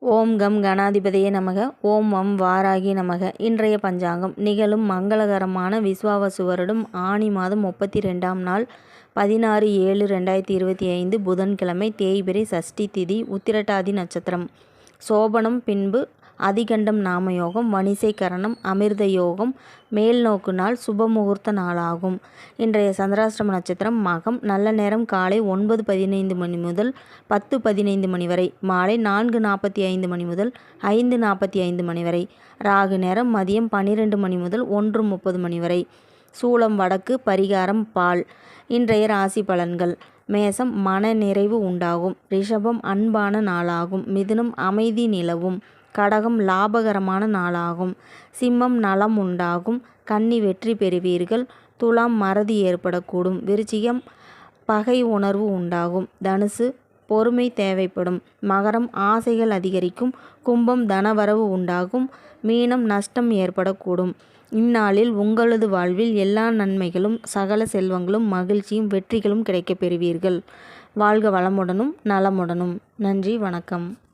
ஓம் come கணாதிபதியே நமக. ஓம் வம் வாராகி நமக. இன்றைய பஞ்சாங்கம் நிகழும் மங்களகரமான விஸ்வாவசு வருடம் ஆனி மாதம் 32ஆம் நாள் 16/7/2025 புதன்கிழமை, தேய்பிறை, சஷ்டி திதி, உத்திரட்டாதி நட்சத்திரம், சோபனம், பின்பு அதிகண்டம் நாமயோகம், வணிசை கரணம், அமிர்த யோகம், மேல் நோக்கு நாள், சுபமுகூர்த்த நாளாகும். இன்றைய சந்திராஷ்டம நட்சத்திரம் மகம். நல்ல நேரம் காலை 9:15 மணி முதல் 10:15 மணி வரை, மாலை 4:45 மணி முதல் 5:45 மணி வரை. ராகு நேரம் மதியம் 12 மணி முதல் 1:30 மணி வரை. சூலம் வடக்கு, பரிகாரம் பால். இன்றைய ராசி பலன்கள்: மேசம் மன நிறைவு உண்டாகும். ரிஷபம் அன்பான நாளாகும். மிதுனம் அமைதி நிலவும். கடகம் லாபகரமான நாளாகும். சிம்மம் நலம் உண்டாகும். கன்னி வெற்றி பெறுவீர்கள். துலாம் மறதி ஏற்படக்கூடும். விருச்சிகம் பகை உணர்வு உண்டாகும். தனுசு பொறுமை தேவைப்படும். மகரம் ஆசைகள் அதிகரிக்கும். கும்பம் தனவரவு உண்டாகும். மீனம் நஷ்டம் ஏற்படக்கூடும். இந்நாளில் உங்களது வாழ்வில் எல்லா நன்மைகளும், சகல செல்வங்களும், மகிழ்ச்சியும், வெற்றிகளும் கிடைக்கப் பெறுவீர்கள். வாழ்க வளமுடனும் நலமுடனும். நன்றி, வணக்கம்.